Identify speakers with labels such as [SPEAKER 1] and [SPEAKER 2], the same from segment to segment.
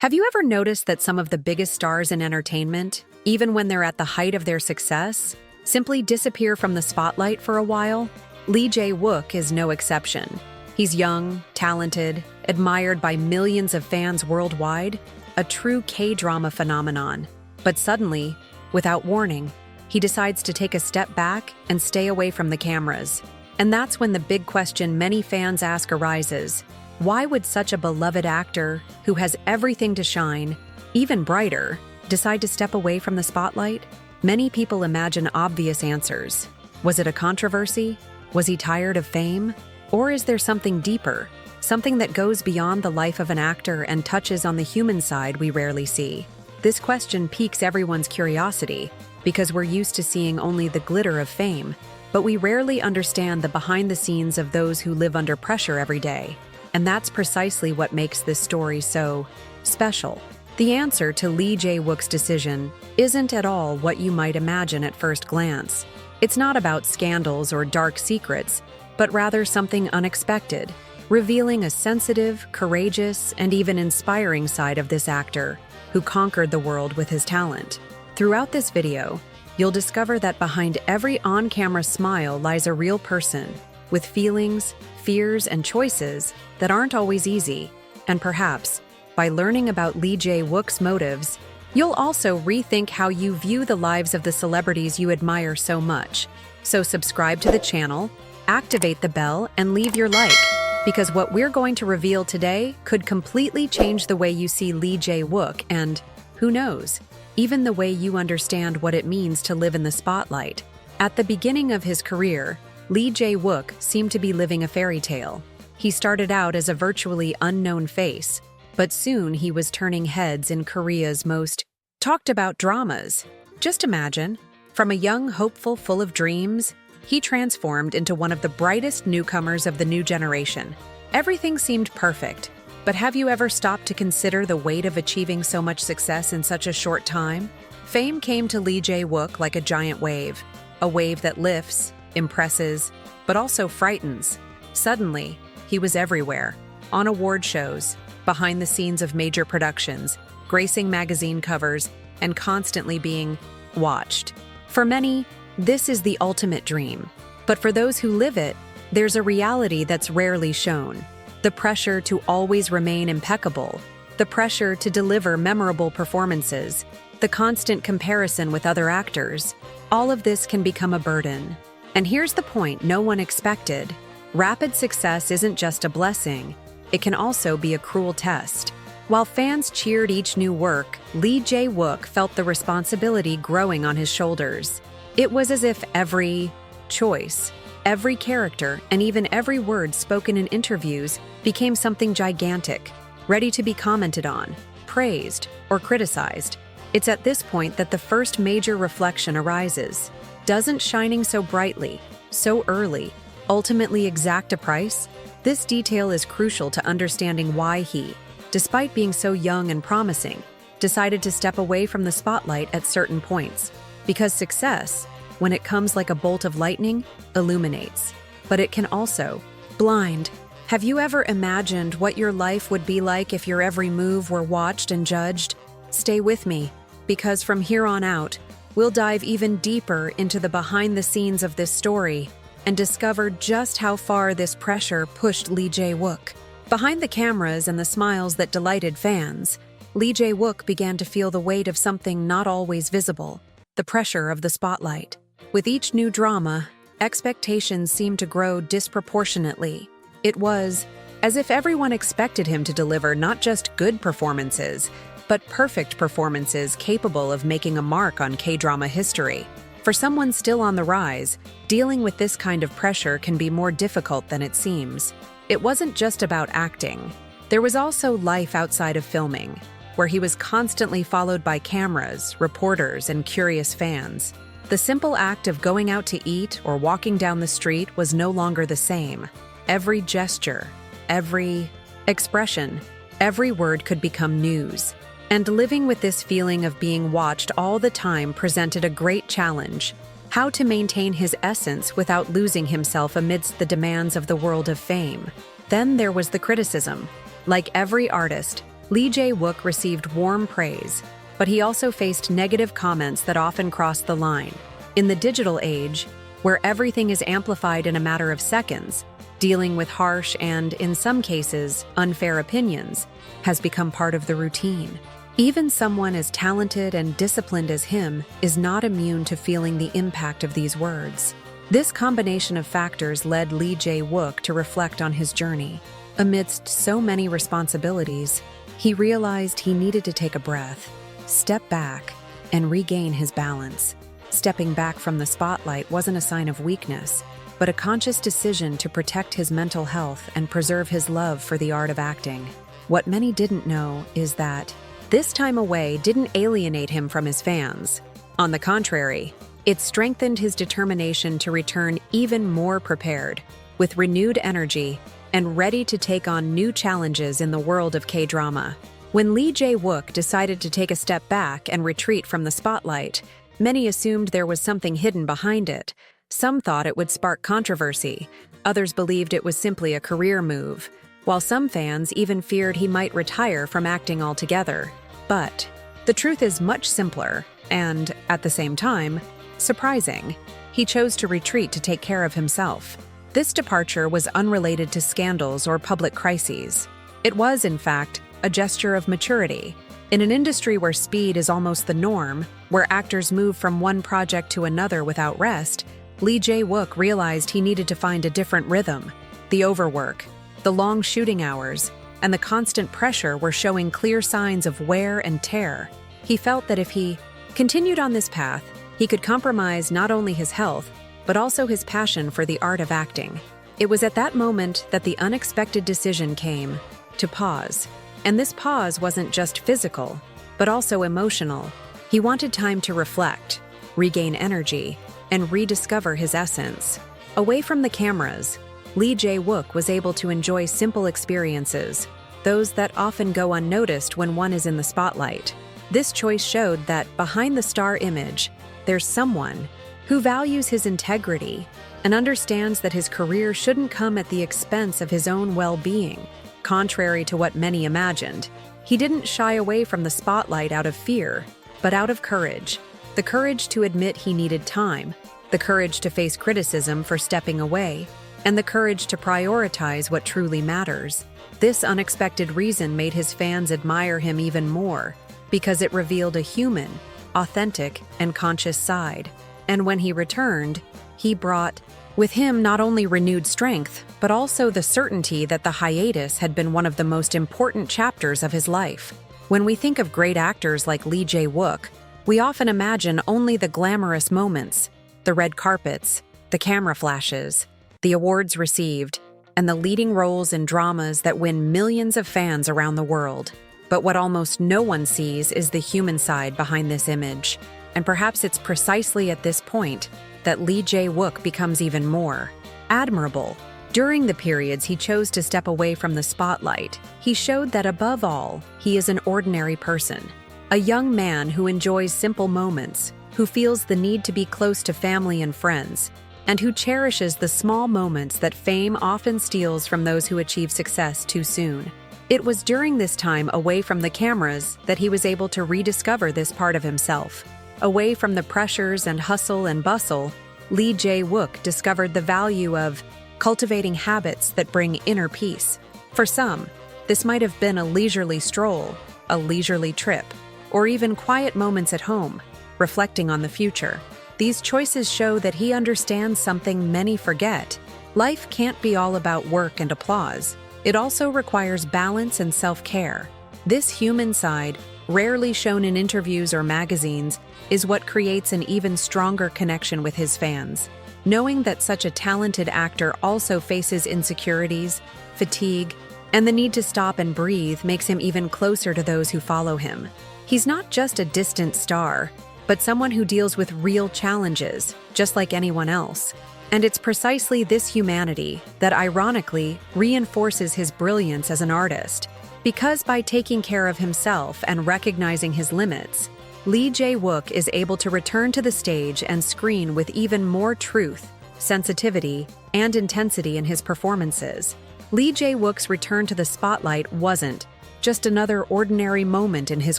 [SPEAKER 1] Have you ever noticed that some of the biggest stars in entertainment, even when they're at the height of their success, simply disappear from the spotlight for a while? Lee Jae Wook is no exception. He's young, talented, admired by millions of fans worldwide, a true K-drama phenomenon. But suddenly, without warning, he decides to take a step back and stay away from the cameras. And that's when the big question many fans ask arises. Why would such a beloved actor, who has everything to shine, even brighter, decide to step away from the spotlight? Many people imagine obvious answers. Was it a controversy? Was he tired of fame? Or is there something deeper, something that goes beyond the life of an actor and touches on the human side we rarely see? This question piques everyone's curiosity because we're used to seeing only the glitter of fame, but we rarely understand the behind the scenes of those who live under pressure every day. And that's precisely what makes this story so special. The answer to Lee Jae Wook's decision isn't at all what you might imagine at first glance. It's not about scandals or dark secrets, but rather something unexpected, revealing a sensitive, courageous, and even inspiring side of this actor who conquered the world with his talent. Throughout this video, you'll discover that behind every on-camera smile lies a real person with feelings, fears, and choices that aren't always easy. And perhaps, by learning about Lee Jae Wook's motives, you'll also rethink how you view the lives of the celebrities you admire so much. So subscribe to the channel, activate the bell, and leave your like, because what we're going to reveal today could completely change the way you see Lee Jae Wook and, who knows, even the way you understand what it means to live in the spotlight. At the beginning of his career, Lee Jae Wook seemed to be living a fairy tale. He started out as a virtually unknown face, but soon he was turning heads in Korea's most talked about dramas. Just imagine, from a young hopeful full of dreams, he transformed into one of the brightest newcomers of the new generation. Everything seemed perfect, but have you ever stopped to consider the weight of achieving so much success in such a short time? Fame came to Lee Jae Wook like a giant wave, a wave that lifts, impresses, but also frightens. Suddenly, he was everywhere, on award shows, behind the scenes of major productions, gracing magazine covers, and constantly being watched. For many, this is the ultimate dream. But for those who live it, there's a reality that's rarely shown. The pressure to always remain impeccable, the pressure to deliver memorable performances, the constant comparison with other actors. All of this can become a burden. And here's the point no one expected. Rapid success isn't just a blessing, it can also be a cruel test. While fans cheered each new work, Lee Jae Wook felt the responsibility growing on his shoulders. It was as if every choice, every character, and even every word spoken in interviews became something gigantic, ready to be commented on, praised, or criticized. It's at this point that the first major reflection arises. Doesn't shining so brightly, so early, ultimately exact a price? This detail is crucial to understanding why he, despite being so young and promising, decided to step away from the spotlight at certain points. Because success, when it comes like a bolt of lightning, illuminates. But it can also blind. Have you ever imagined what your life would be like if your every move were watched and judged? Stay with me, because from here on out, we'll dive even deeper into the behind the scenes of this story and discover just how far this pressure pushed Lee Jae Wook. Behind the cameras and the smiles that delighted fans, Lee Jae Wook began to feel the weight of something not always visible, the pressure of the spotlight. With each new drama, expectations seemed to grow disproportionately. It was as if everyone expected him to deliver not just good performances, but perfect performances capable of making a mark on K-drama history. For someone still on the rise, dealing with this kind of pressure can be more difficult than it seems. It wasn't just about acting. There was also life outside of filming, where he was constantly followed by cameras, reporters, and curious fans. The simple act of going out to eat or walking down the street was no longer the same. Every gesture, every expression, every word could become news. And living with this feeling of being watched all the time presented a great challenge: how to maintain his essence without losing himself amidst the demands of the world of fame. Then there was the criticism. Like every artist, Lee Jae Wook received warm praise, but he also faced negative comments that often crossed the line. In the digital age, where everything is amplified in a matter of seconds, dealing with harsh and, in some cases, unfair opinions has become part of the routine. Even someone as talented and disciplined as him is not immune to feeling the impact of these words. This combination of factors led Lee Jae Wook to reflect on his journey. Amidst so many responsibilities, he realized he needed to take a breath, step back, and regain his balance. Stepping back from the spotlight wasn't a sign of weakness, but a conscious decision to protect his mental health and preserve his love for the art of acting. What many didn't know is that this time away didn't alienate him from his fans. On the contrary, it strengthened his determination to return even more prepared, with renewed energy and ready to take on new challenges in the world of Kdrama. When Lee Jae Wook decided to take a step back and retreat from the spotlight, many assumed there was something hidden behind it. Some thought it would spark controversy. Others believed it was simply a career move, while some fans even feared he might retire from acting altogether. But the truth is much simpler and, at the same time, surprising. He chose to retreat to take care of himself. This departure was unrelated to scandals or public crises. It was, in fact, a gesture of maturity. In an industry where speed is almost the norm, where actors move from one project to another without rest, Lee Jae Wook realized he needed to find a different rhythm. The overwork, the long shooting hours, and the constant pressure were showing clear signs of wear and tear. He felt that if he continued on this path, he could compromise not only his health, but also his passion for the art of acting. It was at that moment that the unexpected decision came to pause. And this pause wasn't just physical, but also emotional. He wanted time to reflect, regain energy, and rediscover his essence. Away from the cameras, Lee Jae Wook was able to enjoy simple experiences, those that often go unnoticed when one is in the spotlight. This choice showed that behind the star image, there's someone who values his integrity and understands that his career shouldn't come at the expense of his own well-being. Contrary to what many imagined, he didn't shy away from the spotlight out of fear, but out of courage. The courage to admit he needed time, the courage to face criticism for stepping away, and the courage to prioritize what truly matters. This unexpected reason made his fans admire him even more, because it revealed a human, authentic, and conscious side. And when he returned, he brought with him not only renewed strength, but also the certainty that the hiatus had been one of the most important chapters of his life. When we think of great actors like Lee Jae Wook, we often imagine only the glamorous moments, the red carpets, the camera flashes, the awards received, and the leading roles in dramas that win millions of fans around the world. But what almost no one sees is the human side behind this image. And perhaps it's precisely at this point that Lee Jae Wook becomes even more admirable. During the periods he chose to step away from the spotlight, he showed that above all, he is an ordinary person. A young man who enjoys simple moments, who feels the need to be close to family and friends, and who cherishes the small moments that fame often steals from those who achieve success too soon. It was during this time away from the cameras that he was able to rediscover this part of himself. Away from the pressures and hustle and bustle, Lee Jae Wook discovered the value of cultivating habits that bring inner peace. For some, this might have been a leisurely stroll, a leisurely trip, or even quiet moments at home, reflecting on the future. These choices show that he understands something many forget. Life can't be all about work and applause. It also requires balance and self-care. This human side, rarely shown in interviews or magazines, is what creates an even stronger connection with his fans. Knowing that such a talented actor also faces insecurities, fatigue, and the need to stop and breathe makes him even closer to those who follow him. He's not just a distant star, but someone who deals with real challenges, just like anyone else. And it's precisely this humanity that ironically reinforces his brilliance as an artist. Because by taking care of himself and recognizing his limits, Lee Jae Wook is able to return to the stage and screen with even more truth, sensitivity, and intensity in his performances. Lee Jae Wook's return to the spotlight wasn't just another ordinary moment in his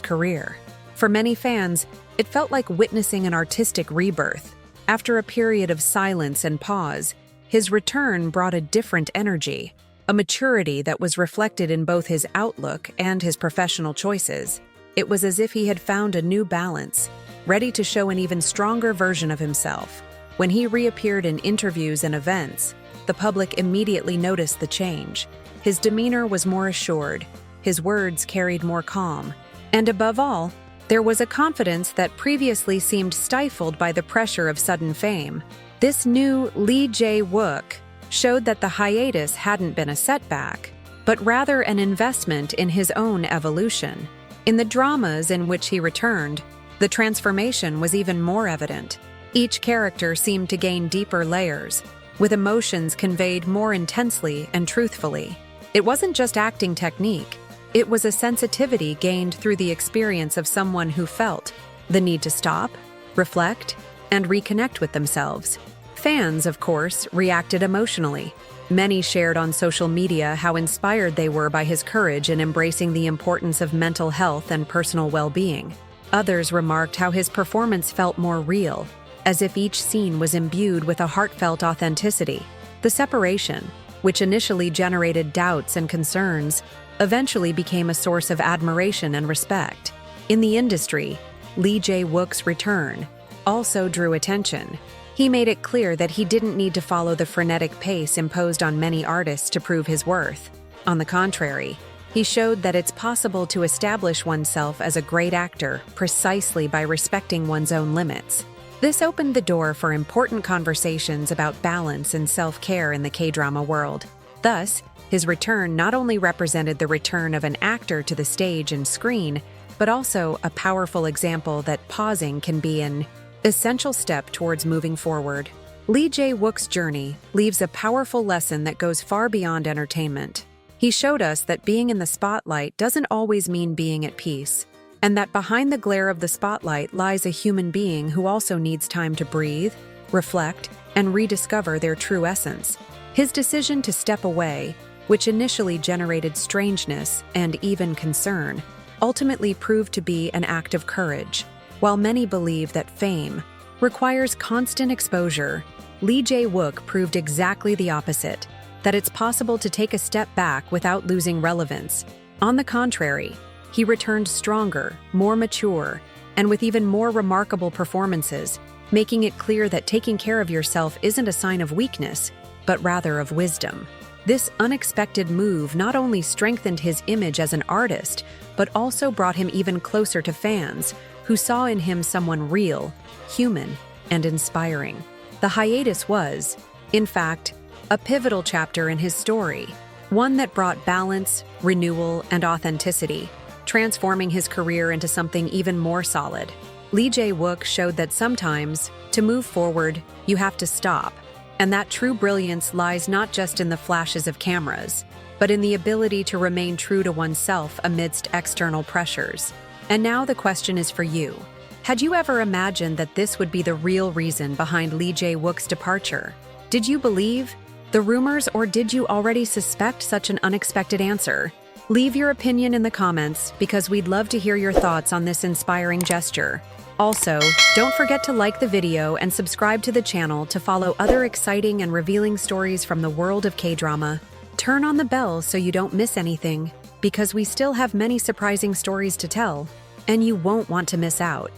[SPEAKER 1] career. For many fans, it felt like witnessing an artistic rebirth. After a period of silence and pause, his return brought a different energy, a maturity that was reflected in both his outlook and his professional choices. It was as if he had found a new balance, ready to show an even stronger version of himself. When he reappeared in interviews and events, the public immediately noticed the change. His demeanor was more assured, his words carried more calm, and above all, there was a confidence that previously seemed stifled by the pressure of sudden fame. This new Lee Jae Wook showed that the hiatus hadn't been a setback, but rather an investment in his own evolution. In the dramas in which he returned, the transformation was even more evident. Each character seemed to gain deeper layers, with emotions conveyed more intensely and truthfully. It wasn't just acting technique, it was a sensitivity gained through the experience of someone who felt the need to stop, reflect, and reconnect with themselves. Fans, of course, reacted emotionally. Many shared on social media how inspired they were by his courage in embracing the importance of mental health and personal well-being. Others remarked how his performance felt more real, as if each scene was imbued with a heartfelt authenticity. The separation, which initially generated doubts and concerns, eventually became a source of admiration and respect. In the industry, Lee Jae Wook's return also drew attention. He made it clear that he didn't need to follow the frenetic pace imposed on many artists to prove his worth. On the contrary, he showed that it's possible to establish oneself as a great actor precisely by respecting one's own limits. This opened the door for important conversations about balance and self-care in the K-drama world. Thus, his return not only represented the return of an actor to the stage and screen, but also a powerful example that pausing can be an essential step towards moving forward. Lee Jae Wook's journey leaves a powerful lesson that goes far beyond entertainment. He showed us that being in the spotlight doesn't always mean being at peace, and that behind the glare of the spotlight lies a human being who also needs time to breathe, reflect, and rediscover their true essence. His decision to step away, which initially generated strangeness and even concern, ultimately proved to be an act of courage. While many believe that fame requires constant exposure, Lee Jae Wook proved exactly the opposite, that it's possible to take a step back without losing relevance. On the contrary, he returned stronger, more mature, and with even more remarkable performances, making it clear that taking care of yourself isn't a sign of weakness, but rather of wisdom. This unexpected move not only strengthened his image as an artist, but also brought him even closer to fans, who saw in him someone real, human, and inspiring. The hiatus was, in fact, a pivotal chapter in his story, one that brought balance, renewal, and authenticity, transforming his career into something even more solid. Lee Jae Wook showed that sometimes, to move forward, you have to stop, and that true brilliance lies not just in the flashes of cameras, but in the ability to remain true to oneself amidst external pressures. And now the question is for you. Had you ever imagined that this would be the real reason behind Lee Jae Wook's departure? Did you believe the rumors, or did you already suspect such an unexpected answer? Leave your opinion in the comments, because we'd love to hear your thoughts on this inspiring gesture. Also, don't forget to like the video and subscribe to the channel to follow other exciting and revealing stories from the world of K-drama. Turn on the bell so you don't miss anything, because we still have many surprising stories to tell, and you won't want to miss out.